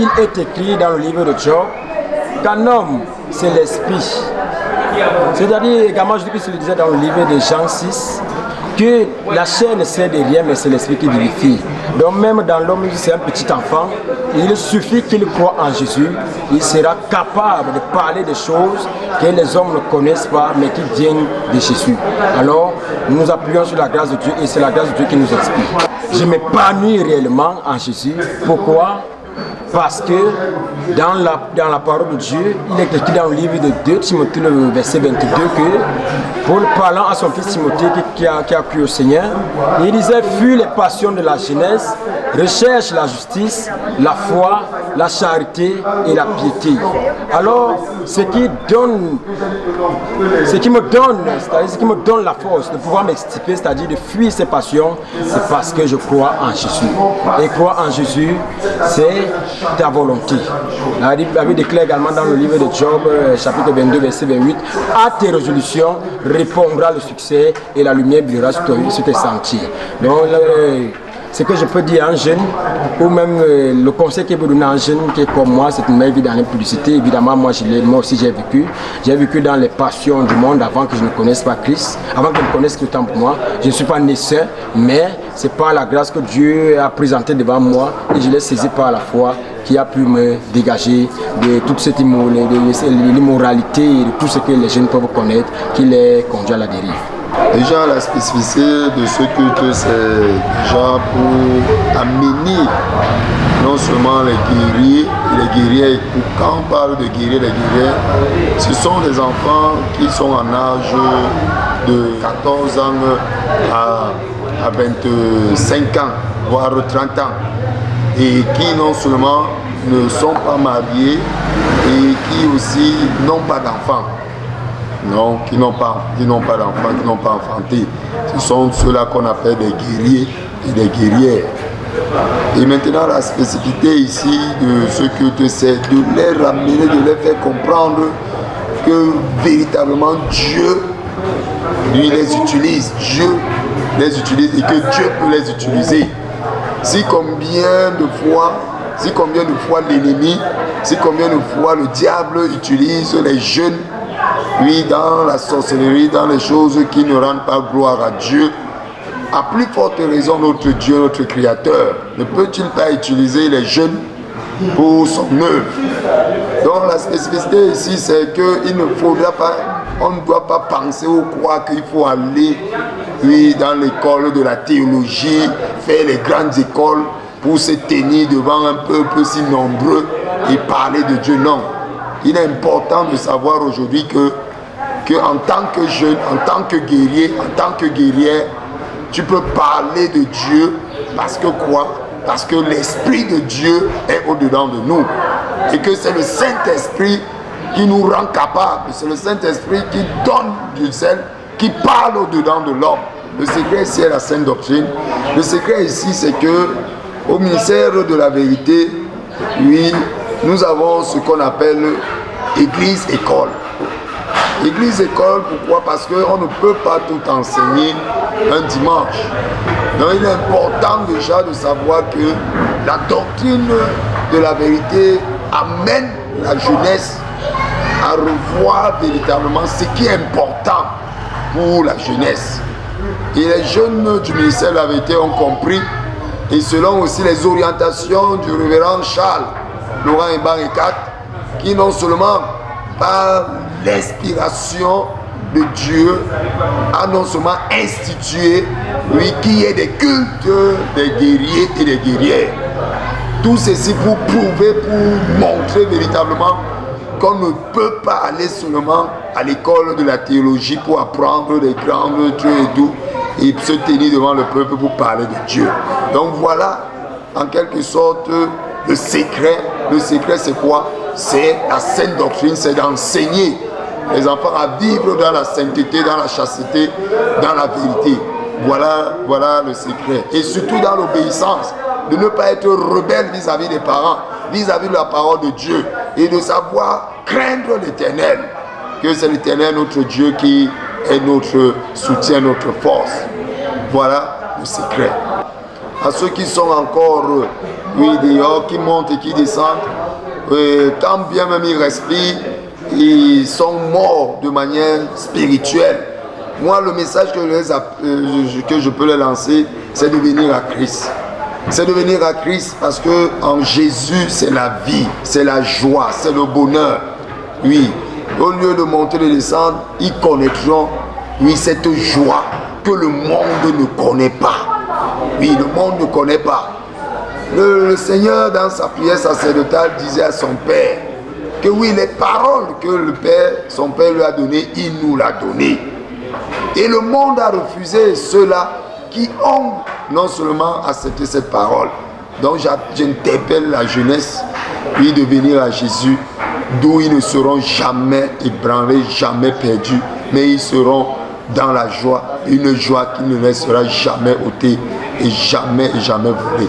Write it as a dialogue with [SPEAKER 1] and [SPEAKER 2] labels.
[SPEAKER 1] il est écrit dans le livre de Job qu'un homme, c'est l'esprit. C'est-à-dire, également, je dis que je le disais dans le livre de Jean 6, que la chair ne sert de rien, mais c'est l'esprit qui vivifie. Donc même dans l'homme, c'est un petit enfant, il suffit qu'il croit en Jésus, il sera capable de parler des choses que les hommes ne connaissent pas, mais qui viennent de Jésus. Alors, nous nous appuyons sur la grâce de Dieu et c'est la grâce de Dieu qui nous inspire. Je m'épanouis réellement en Jésus. Pourquoi ? Parce que dans la parole de Dieu, il est écrit dans le livre de 2 Timothée, le verset 22, que Paul parlant à son fils Timothée qui a cru au Seigneur, il disait: fuis les passions de la jeunesse, recherche la justice, la foi, la charité et la piété. Alors, ce qui me donne la force de pouvoir m'extirper, c'est-à-dire de fuir ces passions, c'est parce que je crois en Jésus. Et croire en Jésus, c'est ta volonté. La Bible déclare également dans le livre de Job, chapitre 22, verset 28, à tes résolutions répondra le succès et la lumière brillera sur tes sentiers. Donc, ce que je peux dire à un jeune, ou même le conseil qu'il peut donner à un jeune qui est comme moi, c'est une vie dans l'impudicité. Évidemment, moi aussi j'ai vécu. J'ai vécu dans les passions du monde avant que je ne connaisse pas Christ, avant que je ne connaisse que le temps pour moi. Je ne suis pas né seul, mais c'est par la grâce que Dieu a présentée devant moi et je l'ai saisi par la foi qui a pu me dégager de toute cette immoralité et de tout ce que les jeunes peuvent connaître qui les conduit à la dérive.
[SPEAKER 2] Déjà, la spécificité de ce culte, c'est déjà pour amener non seulement les guerriers et les guerrières. Quand on parle de guerriers et les guerrières, ce sont des enfants qui sont en âge de 14 ans à 25 ans, voire 30 ans, et qui non seulement ne sont pas mariés et qui aussi n'ont pas d'enfants. Non, qui n'ont pas d'enfants, qui n'ont pas enfanté. Ce sont ceux-là qu'on appelle des guerriers et des guerrières. Et maintenant, la spécificité ici de ce culte, c'est de les ramener, de les faire comprendre que véritablement Dieu, lui, les utilise. Dieu les utilise et que Dieu peut les utiliser. Si combien de fois l'ennemi, si combien de fois le diable utilise les jeunes, oui, dans la sorcellerie, dans les choses qui ne rendent pas gloire à Dieu, à plus forte raison notre Dieu, notre Créateur, ne peut-il pas utiliser les jeunes pour son œuvre? Donc la spécificité ici, c'est qu'il ne faudra pas, on ne doit pas penser ou croire qu'il faut aller, oui, dans l'école de la théologie, faire les grandes écoles pour se tenir devant un peuple si nombreux et parler de Dieu. Non. Il est important de savoir aujourd'hui que en tant que jeune, en tant que guerrier, en tant que guerrière, tu peux parler de Dieu parce que quoi? Parce que l'Esprit de Dieu est au-dedans de nous. Et que c'est le Saint-Esprit qui nous rend capables. C'est le Saint-Esprit qui donne du zèle, qui parle au-dedans de l'homme. Le secret ici est la sainte doctrine. Le secret ici, c'est que au ministère de la vérité, oui, nous avons ce qu'on appelle Église-école. Église-école, pourquoi? Parce qu'on ne peut pas tout enseigner un dimanche. Donc il est important déjà de savoir que la doctrine de la vérité amène la jeunesse à revoir véritablement ce qui est important pour la jeunesse. Et les jeunes du ministère de la vérité ont compris, et selon aussi les orientations du révérend Charles Laurent Eban Ekat, qui non seulement par l'inspiration de Dieu a non seulement institué, oui, qui est des cultes des guerriers et des guerrières. Tout ceci pour prouver, pour montrer véritablement qu'on ne peut pas aller seulement à l'école de la théologie pour apprendre des grandes trucs et tout, et se tenir devant le peuple pour parler de Dieu. Donc voilà, en quelque sorte, le secret. Le secret, c'est quoi? C'est la sainte doctrine, c'est d'enseigner les enfants à vivre dans la sainteté, dans la chasteté, dans la vérité. Voilà le secret. Et surtout dans l'obéissance, de ne pas être rebelle vis-à-vis des parents, vis-à-vis de la parole de Dieu, et de savoir craindre l'Éternel, que c'est l'Éternel notre Dieu qui est notre soutien, notre force. Voilà le secret. à ceux qui sont encore, oui, dehors, qui montent et qui descendent. Quand bien même ils respirent, ils sont morts de manière spirituelle. Moi, le message que je peux leur lancer, c'est de venir à Christ. C'est de venir à Christ parce que en Jésus, c'est la vie, c'est la joie, c'est le bonheur. Oui, au lieu de monter et de descendre, ils connaîtront, oui, cette joie que le monde ne connaît pas. Oui, le monde ne connaît pas. Le Seigneur, dans sa prière sacerdotale, disait à son Père que oui, les paroles que le Père, son Père lui a données, il nous l'a donné. Et le monde a refusé ceux-là qui ont non seulement accepté cette parole. Donc j'interpelle la jeunesse, oui, de venir à Jésus, d'où ils ne seront jamais ébranlés, jamais perdus, mais ils seront dans la joie, une joie qui ne leur sera jamais ôtée et jamais volée.